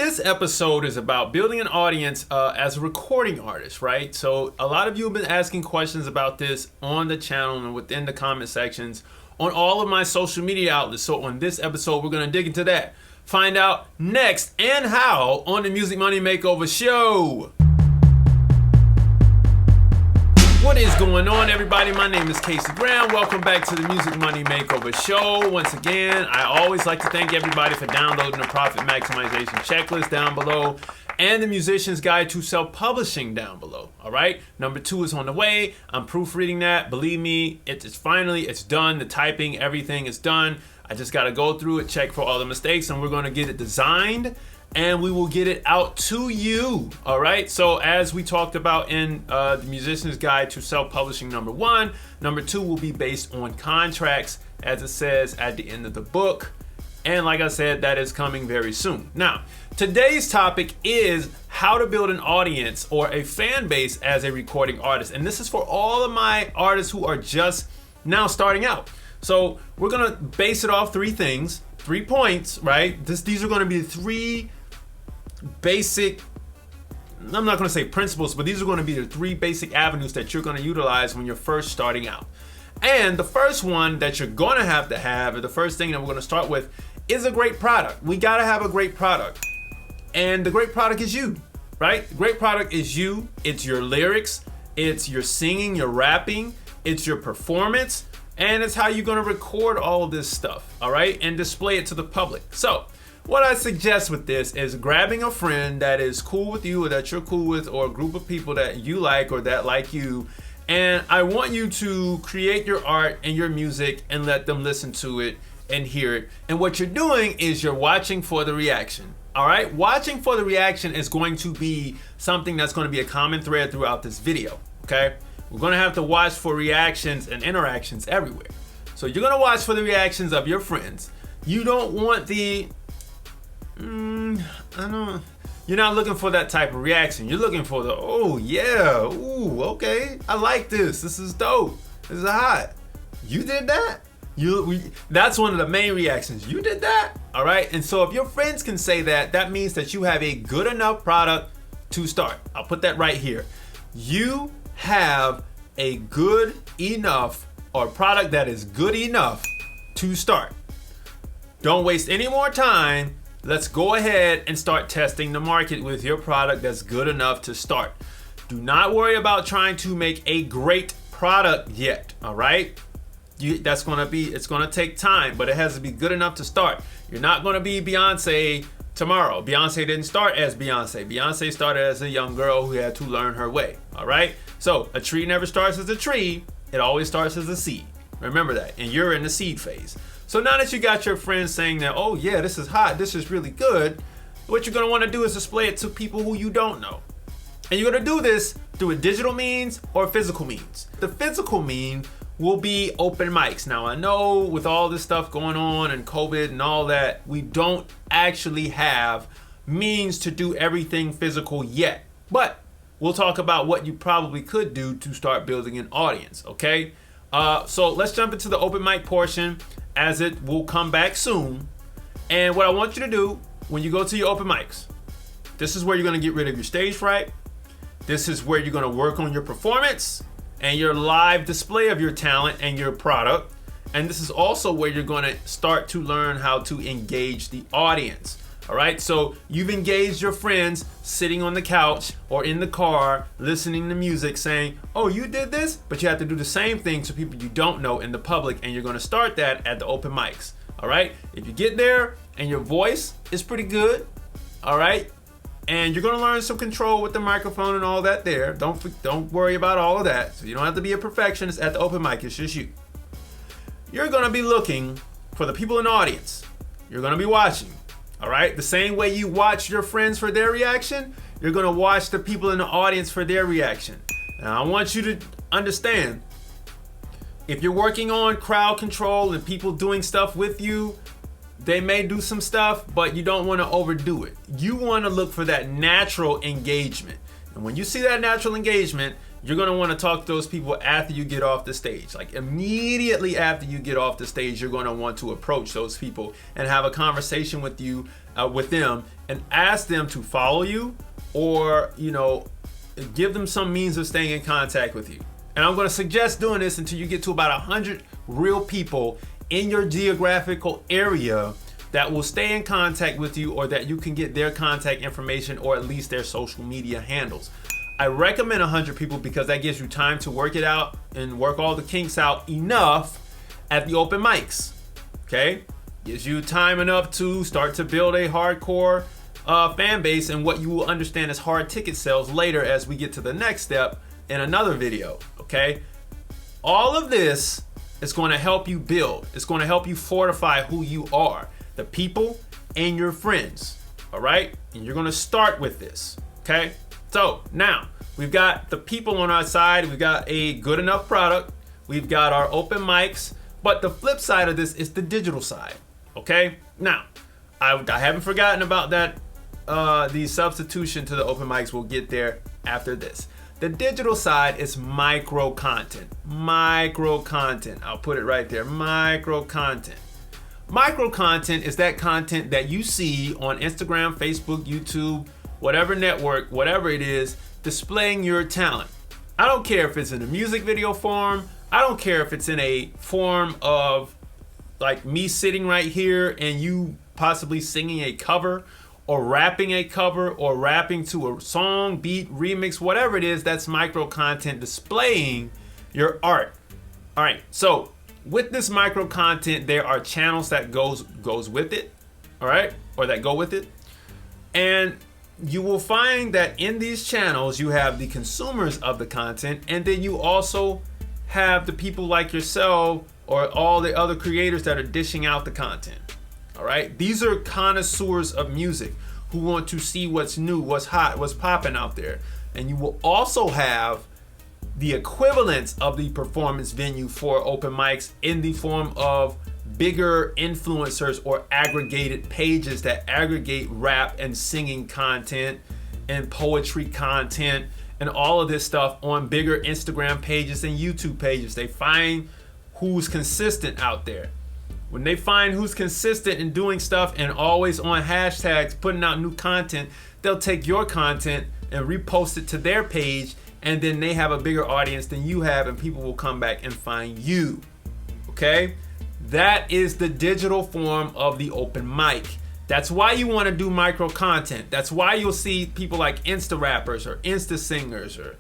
this episode is about building an audience as a recording artist, right? So a lot of you have been asking questions about this on the channel and within the comment sections on all of my social media outlets. So on this episode, we're going to dig into that. Find out next and how on the Music Money Makeover Show. What is going on, everybody? My name is Casey Brown. Welcome back to the Music Money Makeover Show. Once again, I always like to thank everybody for downloading the Profit Maximization Checklist down below and the Musician's Guide to Self-Publishing down below. All right, number 2 is on the way. I'm proofreading that. Believe me, it's done. The typing, everything is done. I just got to go through it, check for all the mistakes, and we're going to get it designed. And we will get it out to you. All right. So as we talked about in the Musician's Guide to Self-Publishing number 1, number 2 will be based on contracts, as it says at the end of the book. And like I said, that is coming very soon. Now, today's topic is how to build an audience or a fan base as a recording artist. And this is for all of my artists who are just now starting out. So we're going to base it off 3 things, 3 points, right? These are going to be 3 basic, I'm not going to say principles, but these are going to be the 3 basic avenues that you're going to utilize when you're first starting out. And the first one that you're going to have, or the first thing that we're going to start with, is a great product. We got to have a great product. And the great product is you, right? The great product is you. It's your lyrics. It's your singing, your rapping. It's your performance. And it's how you're going to record all of this stuff, all right? And display it to the public. So what I suggest with this is grabbing a friend that is cool with you or that you're cool with, or a group of people that you like or that like you. And I want you to create your art and your music and let them listen to it and hear it. And what you're doing is you're watching for the reaction. All right? Watching for the reaction is going to be something that's going to be a common thread throughout this video. Okay? We're going to have to watch for reactions and interactions everywhere. So you're going to watch for the reactions of your friends. You don't want the you're not looking for that type of reaction. You're looking for the, oh yeah, ooh, okay, I like this. This is dope. This is hot. You did that? That's one of the main reactions. You did that? All right. And so if your friends can say that, that means that you have a good enough product to start. I'll put that right here. You have a good enough or product that is good enough to start. Don't waste any more time. Let's go ahead and start testing the market with your product that's good enough to start. Do not worry about trying to make a great product yet, all right? It's going to take time, but it has to be good enough to start. You're not going to be Beyonce tomorrow. Beyonce didn't start as Beyonce. Beyonce started as a young girl who had to learn her way, all right? So a tree never starts as a tree. It always starts as a seed. Remember that, and you're in the seed phase. So now that you got your friends saying that, oh yeah, this is hot, this is really good, what you're gonna wanna do is display it to people who you don't know. And you're gonna do this through a digital means or physical means. The physical mean will be open mics. Now I know with all this stuff going on and COVID and all that, we don't actually have means to do everything physical yet. But we'll talk about what you probably could do to start building an audience, okay? So let's jump into the open mic portion, as it will come back soon. And what I want you to do when you go to your open mics, this is where you're going to get rid of your stage fright. This is where you're going to work on your performance and your live display of your talent and your product. And this is also where you're going to start to learn how to engage the audience. All right, so you've engaged your friends sitting on the couch or in the car listening to music saying, oh, you did this? But you have to do the same thing to people you don't know in the public, and you're going to start that at the open mics. All right, if you get there and your voice is pretty good, all right, and you're going to learn some control with the microphone and all that there. Don't worry about all of that. So you don't have to be a perfectionist at the open mic. It's just you. You're going to be looking for the people in the audience. You're going to be watching. All right, the same way you watch your friends for their reaction, you're gonna watch the people in the audience for their reaction. Now, I want you to understand, if you're working on crowd control and people doing stuff with you, they may do some stuff, but you don't wanna overdo it. You wanna look for that natural engagement. And when you see that natural engagement, you're gonna want to talk to those people after you get off the stage. Like immediately after you get off the stage, you're gonna want to approach those people and have a conversation with them, and ask them to follow you, or give them some means of staying in contact with you. And I'm gonna suggest doing this until you get to about 100 real people in your geographical area that will stay in contact with you, or that you can get their contact information, or at least their social media handles. I recommend 100 people because that gives you time to work it out and work all the kinks out enough at the open mics. Okay? Gives you time enough to start to build a hardcore fan base, and what you will understand as hard ticket sales later as we get to the next step in another video. Okay? All of this is going to help you build. It's going to help you fortify who you are, the people and your friends. All right? And you're going to start with this. Okay? So now we've got the people on our side. We've got a good enough product. We've got our open mics. But the flip side of this is the digital side. Okay. Now, I haven't forgotten about that. The substitution to the open mics. We'll get there after this. The digital side is micro content. Micro content. I'll put it right there. Micro content. Micro content is that content that you see on Instagram, Facebook, YouTube, whatever network, whatever it is, displaying your talent. I don't care if it's in a music video form. I don't care if it's in a form of like me sitting right here and you possibly singing a cover, or rapping a cover, or rapping to a song, beat, remix, whatever it is. That's micro content displaying your art. All right, so with this micro content, there are channels that goes with it, all right, or that go with it. And you will find that in these channels, you have the consumers of the content, and then you also have the people like yourself or all the other creators that are dishing out the content. All right, these are connoisseurs of music who want to see what's new, what's hot, what's popping out there. And you will also have the equivalents of the performance venue for open mics in the form of bigger influencers or aggregated pages that aggregate rap and singing content and poetry content and all of this stuff on bigger Instagram pages and YouTube pages. They find who's consistent out there. When they find who's consistent in doing stuff and always on hashtags, putting out new content, they'll take your content and repost it to their page, and then they have a bigger audience than you have, and people will come back and find you. Okay? That is the digital form of the open mic. That's why you want to do micro content. That's why you'll see people like Insta rappers or Insta singers or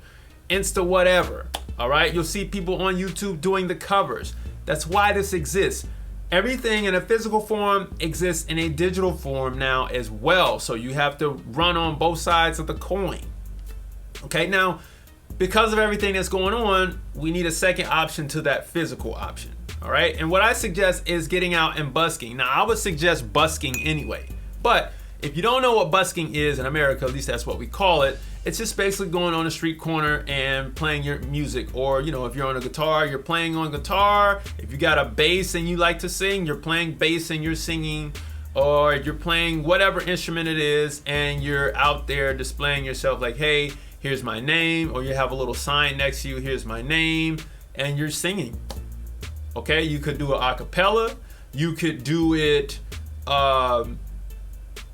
Insta whatever. All right? You'll see people on YouTube doing the covers. That's why this exists. Everything in a physical form exists in a digital form now as well. So you have to run on both sides of the coin. Okay, now, because of everything that's going on, we need a second option to that physical option. All right, and what I suggest is getting out and busking. Now, I would suggest busking anyway. But if you don't know what busking is in America, at least that's what we call it, it's just basically going on a street corner and playing your music. Or, if you're on a guitar, you're playing on guitar. If you got a bass and you like to sing, you're playing bass and you're singing. Or you're playing whatever instrument it is and you're out there displaying yourself like, hey, here's my name. Or you have a little sign next to you, here's my name, and you're singing. Okay, you could do it a cappella. You could do it,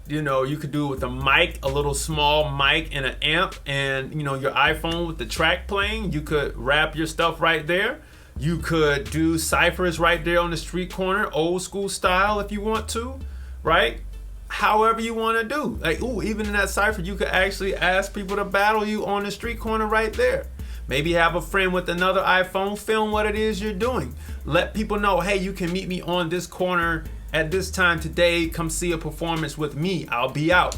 you could do it with a mic, a little small mic and an amp, and your iPhone with the track playing. You could rap your stuff right there. You could do ciphers right there on the street corner, old school style if you want to, right? However you want to do. Like, even in that cipher, you could actually ask people to battle you on the street corner right there. Maybe have a friend with another iPhone, film what it is you're doing. Let people know, hey, you can meet me on this corner at this time today. Come see a performance with me. I'll be out.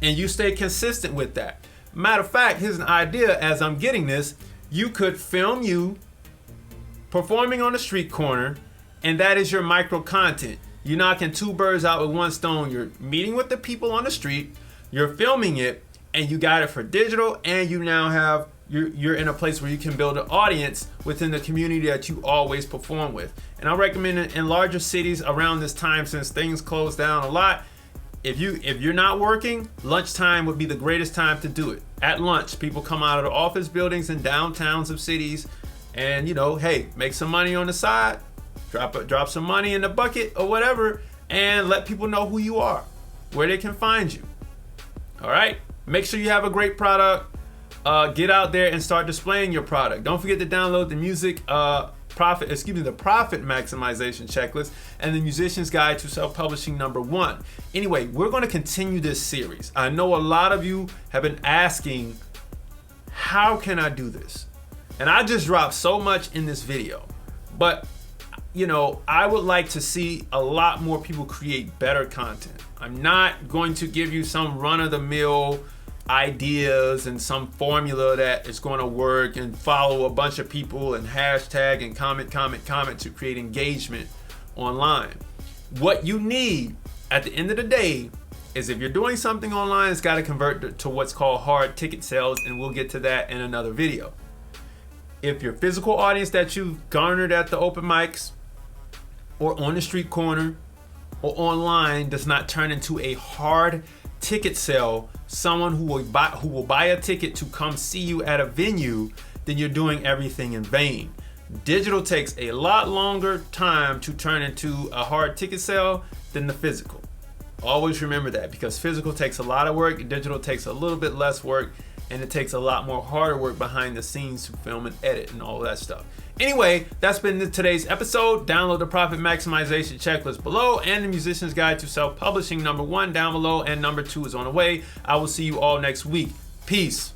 And you stay consistent with that. Matter of fact, here's an idea as I'm getting this. You could film you performing on the street corner, and that is your micro content. You're knocking two birds out with one stone. You're meeting with the people on the street, you're filming it, and you got it for digital, and you now have you're in a place where you can build an audience within the community that you always perform with. And I recommend it in larger cities around this time, since things close down a lot. if you're not working, lunchtime would be the greatest time to do it. At lunch, people come out of the office buildings in downtowns of cities, and hey, make some money on the side, drop some money in the bucket or whatever, and let people know who you are, where they can find you. All right, make sure you have a great product. Get out there and start displaying your product. Don't forget to download the profit maximization checklist and the Musician's Guide to Self-Publishing #1. Anyway, we're going to continue this series. I know a lot of you have been asking, how can I do this? And I just dropped so much in this video, but I would like to see a lot more people create better content. I'm not going to give you some run-of-the-mill ideas and some formula that is going to work and follow a bunch of people and hashtag and comment to create engagement online. What you need at the end of the day is, if you're doing something online, it's got to convert to what's called hard ticket sales, and we'll get to that in another video. If your physical audience that you've garnered at the open mics or on the street corner or online does not turn into a hard ticket sale, someone who will buy a ticket to come see you at a venue, then you're doing everything in vain. Digital takes a lot longer time to turn into a hard ticket sale than the physical. Always remember that, because physical takes a lot of work, digital takes a little bit less work, and it takes a lot more harder work behind the scenes to film and edit and all that stuff. Anyway, that's been today's episode. Download the Profit Maximization Checklist below and the Musician's Guide to Self-Publishing #1 down below, and #2 is on the way. I will see you all next week. Peace.